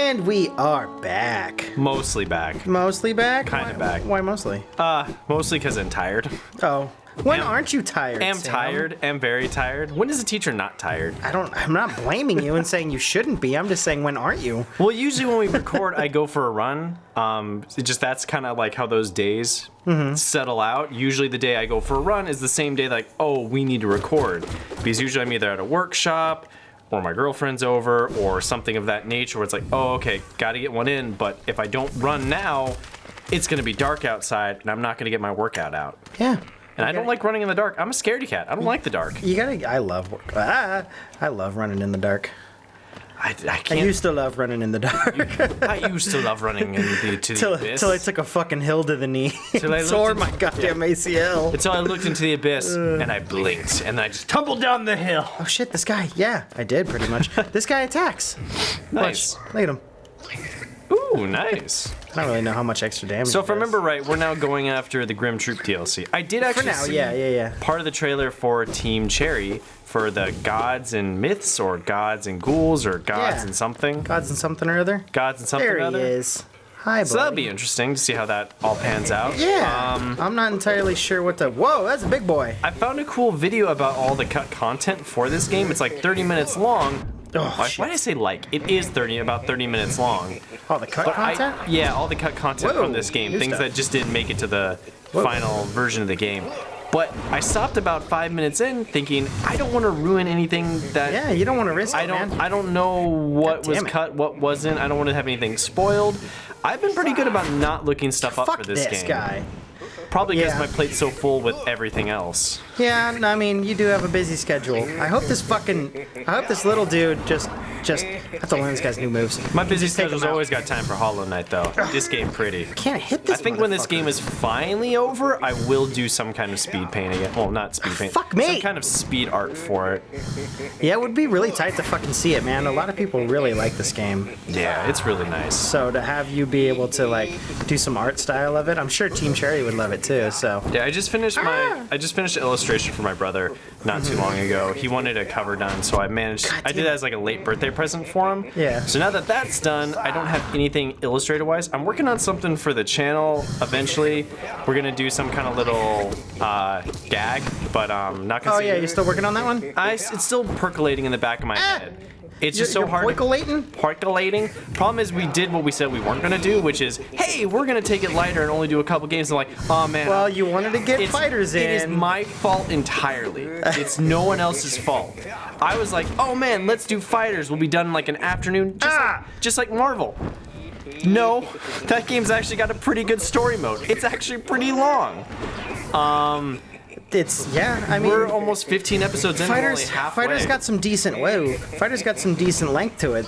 And we are back. Mostly back. Mostly back? Kind of back. Why mostly? Mostly because I'm tired. Oh. When aren't you tired, Am Sam? tired. Am very tired. When is a teacher not tired? I'm not blaming you and saying you shouldn't be. I'm just saying, when aren't you? Well, usually when we record, I go for a run. That's kind of like how those days settle out. Usually the day I go for a run is the same day like, oh, we need to record. Because usually I'm either at a workshop or my girlfriend's over or something of that nature where it's like, oh, okay, gotta get one in. But if I don't run now, it's gonna be dark outside and I'm not gonna get my workout out. Yeah. And I don't like running in the dark. I'm a scaredy cat. I don't like the dark. I love running in the dark. I can't. I used to love running in the dark. I used to love running to the abyss. Till I took a fucking hill to the knee. Till I Tore looked my goddamn ACL. Until I looked into the abyss and I blinked and I just tumbled down the hill. Oh shit, this guy. Yeah, I did pretty much. This guy attacks. Nice. Watch. Look at him. Ooh, nice. I don't really know how much extra damage. So if I remember right, we're now going after the Grimm Troupe DLC. I did actually see yeah. part of the trailer for Team Cherry for the gods and myths or gods and ghouls or gods and something. Gods and something or other. Gods and something or other. There he is. Hi, buddy. So that'll be interesting to see how that all pans out. Yeah. I'm not entirely sure what the... Whoa, that's a big boy. I found a cool video about all the cut content for this game. It's like 30 minutes long. Oh, why did I say like? It is about 30 minutes long. Oh, the cut content? Yeah, all the cut content from this game. New Things stuff. that just didn't make it to the final version of the game. But I stopped about 5 minutes in thinking, I don't want to ruin anything that... Yeah, you don't want to risk it, man. I don't know what was cut, what wasn't. I don't want to have anything spoiled. I've been pretty good about not looking stuff up for this game. Fuck this guy. Probably because my plate's so full with everything else. Yeah, I mean, you do have a busy schedule. I hope this little dude just I have to learn this guy's new moves. My busy schedule's always got time for Hollow Knight, though. This game pretty. Can't hit this. I think when this game is finally over, I will do some kind of speed painting. Well, not speed paint. Fuck me. Some kind of speed art for it. Yeah, it would be really tight to fucking see it, man. A lot of people really like this game. Yeah, it's really nice. So to have you be able to like do some art style of it, I'm sure Team Cherry would love it too. So yeah, I just finished the illustration for my brother not too long ago. He wanted a cover done, so I did that as like a late birthday present for him. Yeah. So now that that's done, I don't have anything illustrated wise. I'm working on something for the channel. Eventually, we're gonna do some kind of little gag, but not gonna. Oh yeah, you're still working on that one? It's still percolating in the back of my head. It's just so hard. Percolating. Problem is, we did what we said we weren't gonna do, which is, hey, we're gonna take it lighter and only do a couple games. And like, oh man. Well, you wanted to get fighters in. It is my fault entirely. It's no one else's fault. I was like, oh man, let's do fighters. We'll be done in like an afternoon, just like Marvel. No, that game's actually got a pretty good story mode. It's actually pretty long. I mean, we're almost 15 episodes in. Fighters got some decent Fighters got some decent length to it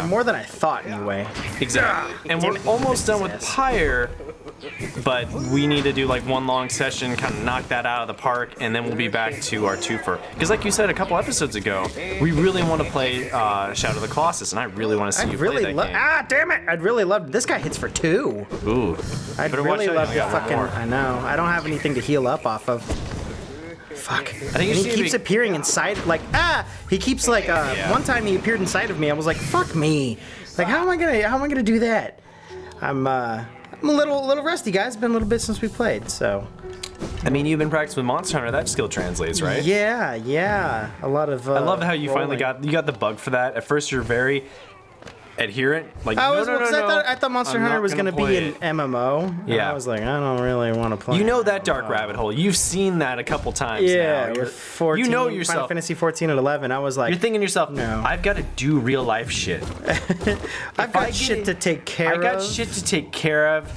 more than I thought anyway. Exactly. And we're almost done with Pyre, but we need to do like one long session, kind of knock that out of the park, and then we'll be back to our twofer. Because like you said a couple episodes ago, we really want to play Shadow of the Colossus, and I really want to see you play that game. Damn it! I'd really love. This guy hits for 2. Ooh. I'd really love to fucking. I know. I don't have anything to heal up off of. Fuck. I think he keeps appearing inside, he keeps one time he appeared inside of me. I was like, fuck me. Like, how am I gonna do that? I'm a little rusty, guys. It's been a little bit since we played, so. I mean, you've been practicing with Monster Hunter. That skill translates, right? Yeah. A lot of. I love how you finally got the bug for that. At first, you're very adherent. Like, I thought Monster Hunter was gonna be an MMO. Yeah. I was like, I don't really want to play. You know that dark rabbit hole. You've seen that a couple times now. With 14, you know yourself. Final Fantasy 14 and 11. I was like, you're thinking to yourself, no. I've got to do real life shit. I've got shit to take care of. I got shit to take care of.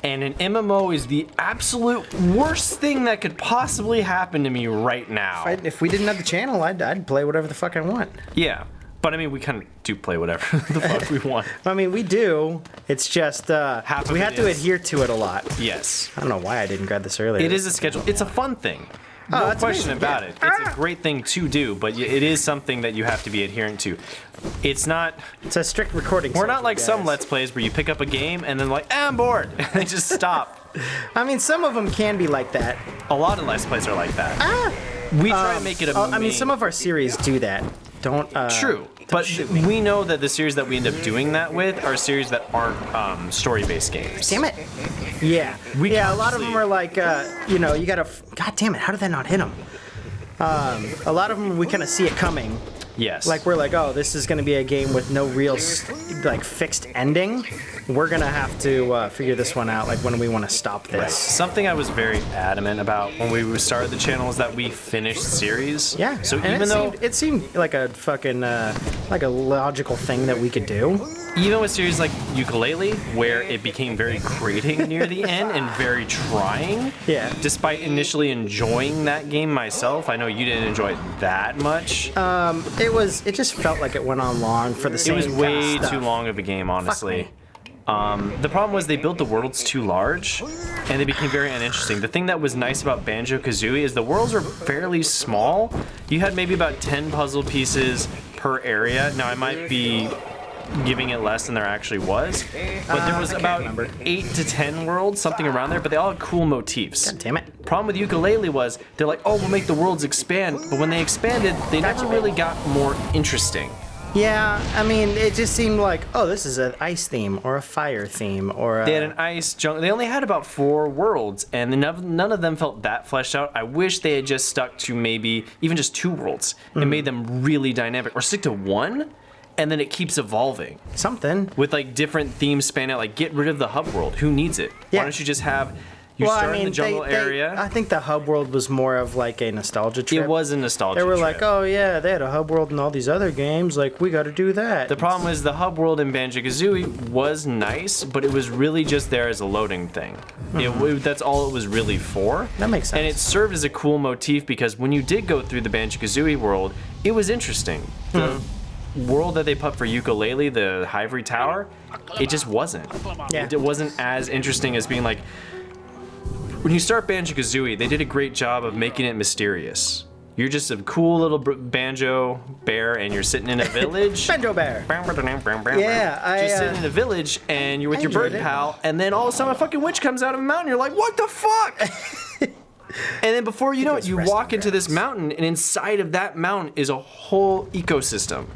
And an MMO is the absolute worst thing that could possibly happen to me right now. If we didn't have the channel, I'd play whatever the fuck I want. Yeah. But I mean, we kind of do play whatever the fuck we want. I mean, we do. It's just we have to adhere to it a lot. Yes. I don't know why I didn't grab this earlier. It is a schedule. It's a fun thing. No question about it. It's a great thing to do, but it is something that you have to be adherent to. It's not. It's a strict recording. We're not like some Let's Plays where you pick up a game and then like, I'm bored, and they just stop. I mean, some of them can be like that. A lot of Let's Plays are like that. We try to make it a I mean, some of our series do that. Don't. True, but we know that the series that we end up doing that with are series that aren't story-based games. Damn it. Yeah. A lot of them are like, you gotta. God damn it! How did that not hit him? A lot of them we kind of see it coming. Yes. Like we're like, oh, this is gonna be a game with no real fixed ending. We're gonna have to figure this one out. Like when we want to stop this. Right. Something I was very adamant about when we started the channel is that we finished series. Yeah. So and even though it seemed like a fucking like a logical thing that we could do. Even with series like Yooka-Laylee, where it became very grating near the end and very trying. Yeah. Despite initially enjoying that game myself, I know you didn't enjoy it that much. It just felt like it went on long for the same. It was way kind of too long of a game, honestly. The problem was they built the worlds too large, and they became very uninteresting. The thing that was nice about Banjo-Kazooie is the worlds were fairly small. You had maybe about 10 puzzle pieces per area. Now, I might be giving it less than there actually was, but there was about 8 to 10 worlds, something around there, but they all had cool motifs. God damn it. Problem with Yooka-Laylee was they're like, oh, we'll make the worlds expand, but when they expanded, they never really got more interesting. Yeah, I mean, it just seemed like, oh, this is an ice theme or a fire theme or a... They had an ice jungle. They only had about 4 worlds, and none of them felt that fleshed out. I wish they had just stuck to maybe even just 2 worlds and made them really dynamic, or stick to 1, and then it keeps evolving. Something. With like different themes span out. Like, get rid of the hub world. Who needs it? Yeah. Why don't you just have... You start in the jungle area. I think the hub world was more of like a nostalgia trip. It was a nostalgia trip. They were trip. like, oh yeah, they had a hub world in all these other games. Like, we got to do that. The problem is the hub world in Banjo-Kazooie was nice, but it was really just there as a loading thing. That's all it was really for. That makes sense. And it served as a cool motif because when you did go through the Banjo-Kazooie world, it was interesting. The world that they put for Yooka-Laylee, the Ivory Tower, it just wasn't. Yeah. It wasn't as interesting as being like... When you start Banjo-Kazooie, they did a great job of making it mysterious. You're just a cool little banjo bear, and you're sitting in a village. Banjo bear. Yeah, Just sitting in a village, and you're with your bird pal, and then all of a sudden a fucking witch comes out of a mountain. You're like, what the fuck? And then before you know it, you walk into this mountain, and inside of that mountain is a whole ecosystem.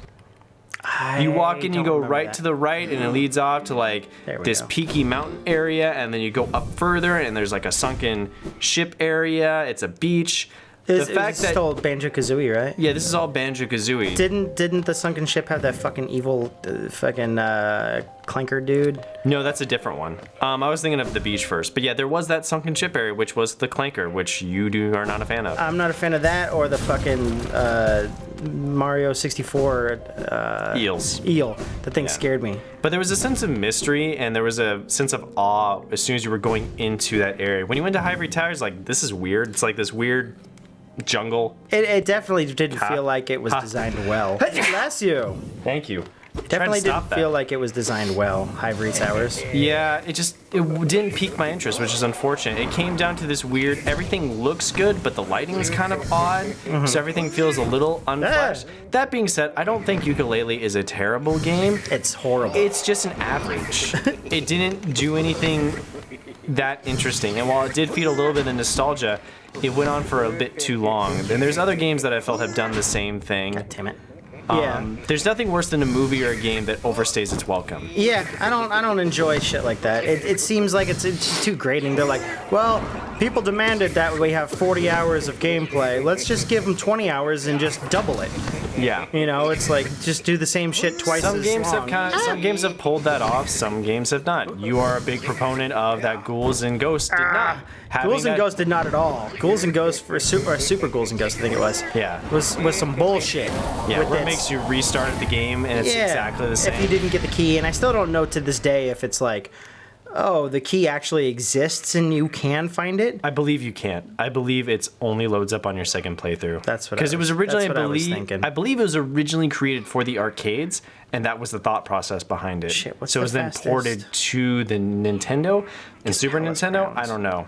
You walk in, you go right to the right, and it leads off to like this peaky mountain area, and then you go up further, and there's like a sunken ship area. It's a beach. The fact that still Banjo-Kazooie, right? Yeah, this is all Banjo-Kazooie. Didn't the sunken ship have that fucking evil fucking clanker dude? No, that's a different one. I was thinking of the beach first, but yeah, there was that sunken ship area, which was the clanker, which you are not a fan of. I'm not a fan of that or the fucking Mario 64 eels. Eel. The thing scared me. But there was a sense of mystery and there was a sense of awe as soon as you were going into that area. When you went to Ivory Towers, like, this is weird. It's like this weird jungle. It definitely didn't feel like it was designed well. Bless you. Thank you. Definitely didn't feel like it was designed well, Ivory Towers. Yeah, it didn't pique my interest, which is unfortunate. It came down to this weird, everything looks good, but the lighting's kind of odd, so everything feels a little unfleshed. That being said, I don't think Yooka-Laylee is a terrible game. It's horrible. It's just an average. It didn't do anything that interesting, and while it did feed a little bit of nostalgia, it went on for a bit too long. And there's other games that I felt have done the same thing. God damn it. Yeah. There's nothing worse than a movie or a game that overstays its welcome. Yeah, I don't enjoy shit like that. It seems like it's just too grating. They're like, well, people demanded that we have 40 hours of gameplay. Let's just give them 20 hours and just double it. Yeah. You know, it's like just do the same shit twice as long. Some games have pulled that off. Some games have not. You are a big proponent of that Ghouls and Ghosts did not. Ghouls and Ghosts did not at all. Ghouls and Ghosts for Super Ghouls and Ghosts, I think it was. Yeah. Was some bullshit. Yeah, where it makes you restart the game and it's exactly the same. If you didn't get the key, and I still don't know to this day if it's like, oh, the key actually exists and you can find it. I believe you can't. I believe it's only loads up on your second playthrough. That's what. Because it was originally, I was thinking. I believe it was originally created for the arcades, and that was the thought process behind it. Shit, what's so it was then ported to the Nintendo and Super Nintendo. I don't know.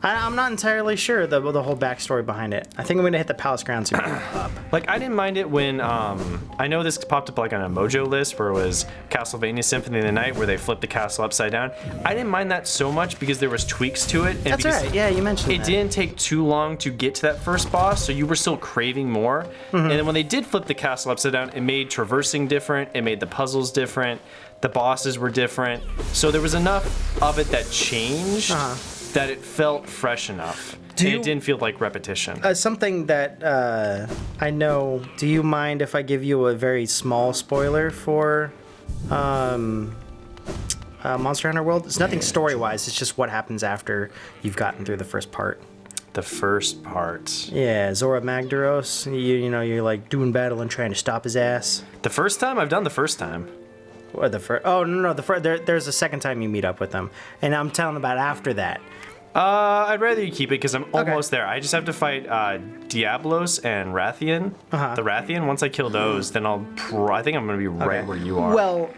I'm not entirely sure the whole backstory behind it. I think I'm gonna hit the palace grounds and go up. Like, I didn't mind it when, I know this popped up like on a Mojo list where it was Castlevania Symphony of the Night where they flipped the castle upside down. I didn't mind that so much because there was tweaks to it. And That's right, yeah, you mentioned it didn't take too long to get to that first boss, so you were still craving more. And then when they did flip the castle upside down, it made traversing different, it made the puzzles different, the bosses were different. So there was enough of it that changed that it felt fresh enough. And it didn't feel like repetition. Something that I know, do you mind if I give you a very small spoiler for Monster Hunter World? It's nothing story-wise, it's just what happens after you've gotten through the first part. The first part. Yeah, Zora Magdaros, you know, you're like doing battle and trying to stop his ass. The first time? I've done the first time. Or the first? Oh, no, there's a second time you meet up with them. And I'm telling about after that. I'd rather you keep it because I'm almost there. I just have to fight Diablos and Rathian. The Rathian, once I kill those, then I think I'm going to be right where you are. Well,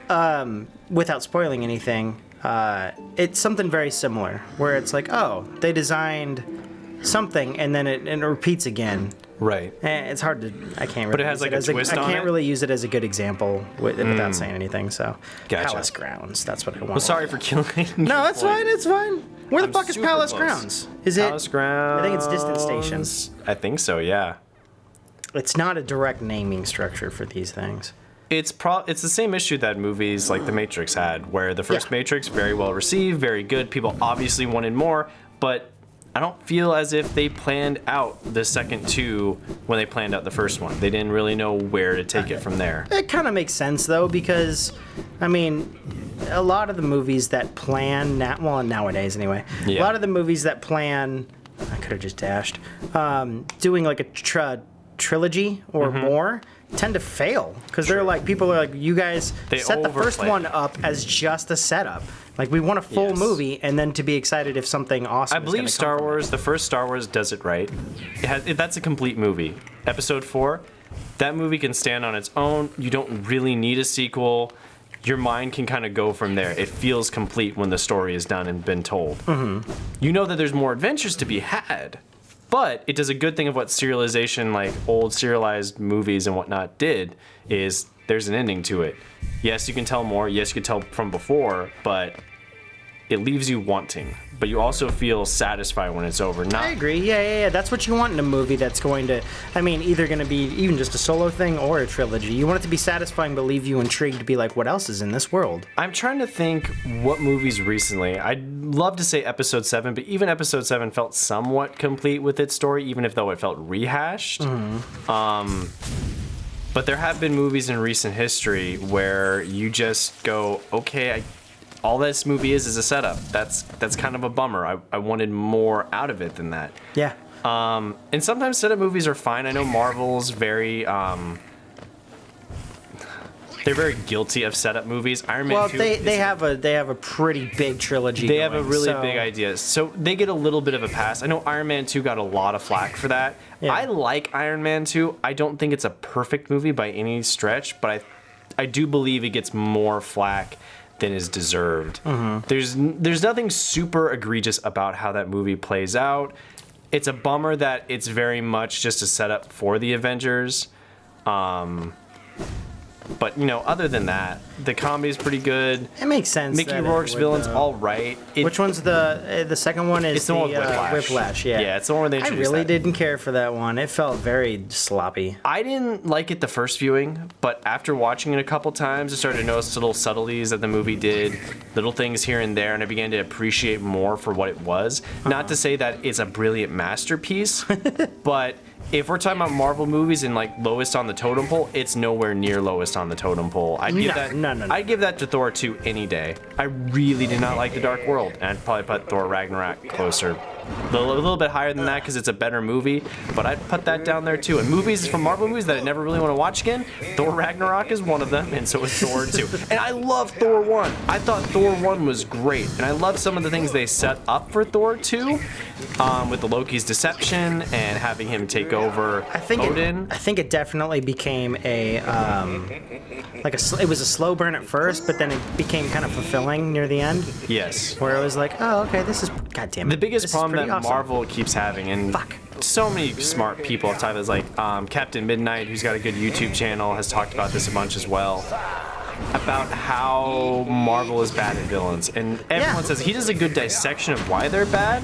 without spoiling anything, it's something very similar, where it's like, oh, they designed something, and then it repeats again. Right. It's hard to. I can't. Really but it has like a twist on it. I can't really use it as a good example without saying anything. So, Gotcha. Palace Grounds. That's what I want. Well, sorry for killing. No, it's fine. It's fine. Where the fuck is Palace close. Grounds? Is it? Palace Grounds. I think it's Distant Stations. I think so. Yeah. It's not a direct naming structure for these things. It's the same issue that movies like The Matrix had, where the first Matrix very well received, very good. People obviously wanted more, but I don't feel as if they planned out the second two when they planned out the first one. They didn't really know where to take it from there. It kind of makes sense, though, because, I mean, a lot of the movies that plan, nowadays anyway, a lot of the movies that plan, I could have just dashed, doing like a trilogy or more, tend to fail. Because they're like, people are like, you guys set the first one up as just a setup. Like, we want a full movie, and then to be excited if something awesome I believe Star Wars, the first Star Wars does it right. That's a complete movie. Episode 4, that movie can stand on its own. You don't really need a sequel. Your mind can kind of go from there. It feels complete when the story is done and been told. You know that there's more adventures to be had, but it does a good thing of what serialization, like old serialized movies and whatnot did, is there's an ending to it. Yes, you can tell more. Yes, you can tell from before, but it leaves you wanting. But you also feel satisfied when it's over. I agree. Yeah. That's what you want in a movie that's going to, I mean, either going to be even just a solo thing or a trilogy. You want it to be satisfying but leave you intrigued to be like, what else is in this world? I'm trying to think what movies recently. I'd love to say Episode 7, but even Episode 7 felt somewhat complete with its story, even if though it felt rehashed. But there have been movies in recent history where you just go, okay, all this movie is a setup. That's kind of a bummer. I wanted more out of it than that. Yeah. And sometimes setup movies are fine. I know Marvel's very they're very guilty of setup movies. Iron Man 2. Well, they have a pretty big trilogy. They have a really big idea, so they get a little bit of a pass. I know Iron Man 2 got a lot of flack for that. Yeah. I like Iron Man 2. I don't think it's a perfect movie by any stretch, but I do believe it gets more flack than is deserved. There's nothing super egregious about how that movie plays out. It's a bummer that it's very much just a setup for the Avengers. But, you know, other than that, the comedy's pretty good. It makes sense. Mickey Rourke's villain's all right. Which one's the second one? Is it's the one with Whiplash. Whiplash, yeah. Yeah, it's the one where they introduced I really didn't care for that one. It felt very sloppy. I didn't like it the first viewing, but after watching it a couple times, I started to notice little subtleties that the movie did, little things here and there, and I began to appreciate more for what it was. Not to say that it's a brilliant masterpiece, but if we're talking about Marvel movies and like lowest on the totem pole, it's nowhere near lowest on the totem pole. I'd give that to Thor 2 any day. I really did not like The Dark World, and I'd probably put Thor Ragnarok closer. A little bit higher than that because it's a better movie, but I'd put that down there too. And movies from Marvel movies that I never really want to watch again, Thor Ragnarok is one of them, and so is Thor 2. And I love Thor 1. I thought Thor 1 was great, and I love some of the things they set up for Thor 2, with the Loki's deception and having him take over Odin. I think it definitely became it was a slow burn at first, but then it became kind of fulfilling near the end. Yes. Where it was like, oh, okay, this is, God damn it. The biggest problem problem pretty that awesome. Marvel keeps having, and so many smart people have talked about this, like Captain Midnight, who's got a good YouTube channel, has talked about this a bunch as well, about how Marvel is bad at villains. And everyone says he does a good dissection of why they're bad,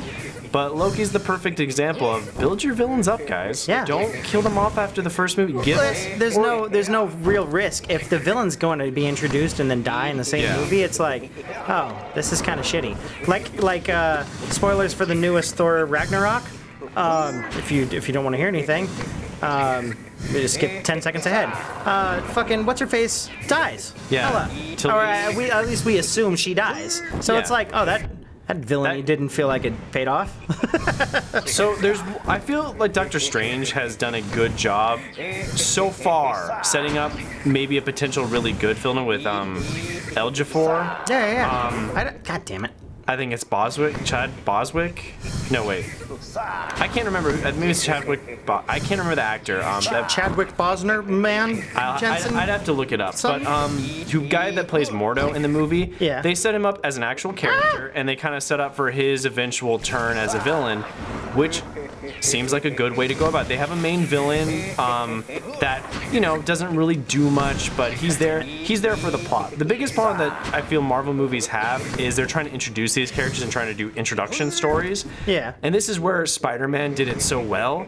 but Loki's the perfect example of build your villains up, guys. Yeah. Don't kill them off after the first movie. There's no real risk. If the villain's going to be introduced and then die in the same movie, it's like, oh, this is kind of shitty. Like spoilers for the newest Thor Ragnarok. If you don't want to hear anything, we just skip 10 seconds ahead. Fucking what's her face dies. Yeah. Hela. Or at least we assume she dies. So it's like, oh, that villainy didn't feel like it paid off. So I feel like Doctor Strange has done a good job so far setting up maybe a potential really good villain with Eljafor. Yeah. God damn it. I think it's Chad Boswick. No, wait. I can't remember. Maybe it's Chadwick. I can't remember the actor. Chadwick Bosner, man. Jensen. I'd have to look it up. Something? But the guy that plays Mordo in the movie, they set him up as an actual character, and they kind of set up for his eventual turn as a villain, which seems like a good way to go about it. They have a main villain that doesn't really do much, but he's there for the plot. The biggest problem that I feel Marvel movies have is they're trying to introduce these characters and trying to do introduction stories. Yeah. And this is where Spider-Man did it so well.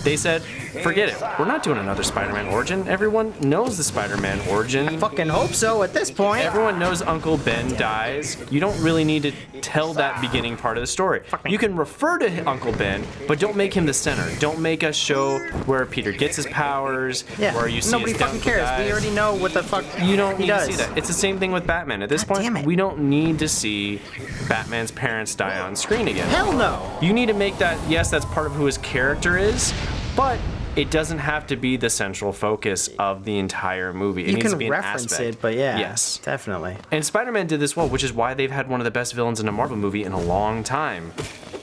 They said, forget it. We're not doing another Spider-Man origin. Everyone knows the Spider-Man origin. I fucking hope so at this point. Everyone knows Uncle Ben dies. You don't really need to tell that beginning part of the story. You can refer to Uncle Ben, but don't make him the center. Don't make us show where Peter gets his powers, where you see Nobody his fucking cares. dies. We already know what the fuck You don't he need does. to see that. It's the same thing with Batman. At this damn point, it. we don't need to see Batman's parents die on screen again. Hell no. You need to make that, yes, that's part of who his character is, but it doesn't have to be the central focus of the entire movie. It You needs to can be an reference aspect. it, but yeah. Yes. Definitely. And Spider-Man did this well, which is why they've had one of the best villains in a Marvel movie in a long time.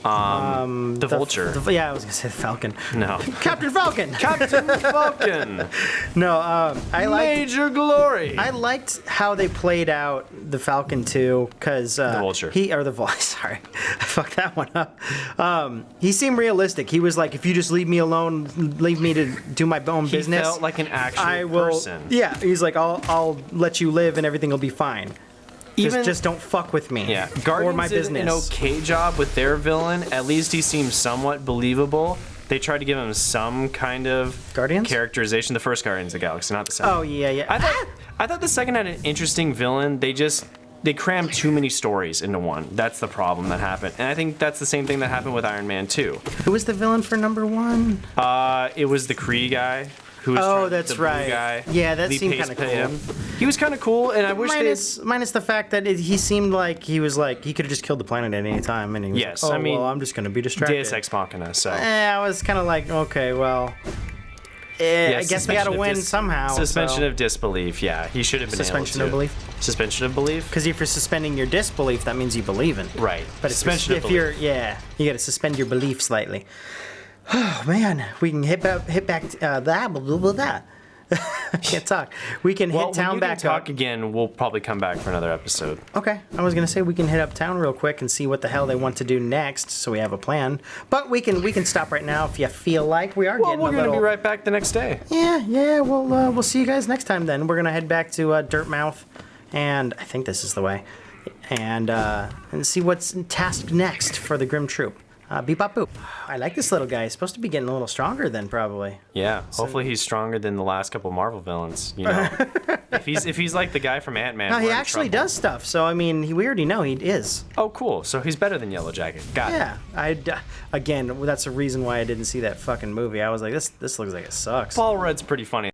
The Vulture. I was gonna say the Falcon. No. Captain Falcon. Captain Falcon. No, I liked. Major glory. I liked how they played out the Falcon too, because the Vulture. Sorry, I fucked that one up. He seemed realistic. He was like, if you just leave me alone, leave me to do my own He business. felt like an actual I will. person. Yeah, he's like, I'll let you live and everything will be fine. Just don't fuck with me. Yeah, or Guardians my did business. an okay job with their villain. At least he seemed somewhat believable. They tried to give him some kind of Guardians? characterization. The first Guardians of the Galaxy, not the second. Oh yeah. I thought the second had an interesting villain. They crammed too many stories into one. That's the problem that happened. And I think that's the same thing that happened with Iron Man 2. Who was the villain for number one? It was the Kree guy. Who was that's the blue right. Guy. Yeah, that Lee seemed Pace kind of played cool. him. He was kind of cool, and I wish Minus the fact that he seemed like he could have just killed the planet at any time, and he was Yes, like, I mean, well, I'm just gonna be distracted. Deus Ex Machina. So I was kind of like, okay, well, I guess we gotta win somehow. Suspension of disbelief. Yeah, he should have been Suspension able of to. belief? Suspension of belief. Because if you're suspending your disbelief, that means you believe in. Right. But Suspension of if belief. you gotta suspend your belief slightly. Oh man, we can hit back that. I can't talk. We can hit town when back talk up. again, we'll probably come back for another episode. Okay, I was gonna say we can hit up town real quick and see what the hell they want to do next, so we have a plan. But we can stop right now if you feel like we are Well, getting we're a gonna little. be right back the next day. Yeah. We'll see you guys next time. Then we're gonna head back to Dirtmouth, and I think this is the way, and see what's tasked next for the Grimm Troupe. Beep bop boop. I like this little guy. He's supposed to be getting a little stronger then, probably. Yeah. Hopefully he's stronger than the last couple Marvel villains. You know, if he's like the guy from Ant-Man. No, we're he in actually trouble. does stuff. So I mean, we already know he is. Oh, cool. So he's better than Yellow Jacket. Got it. Yeah. Again, that's the reason why I didn't see that fucking movie. I was like, this looks like it sucks. Paul Rudd's pretty funny.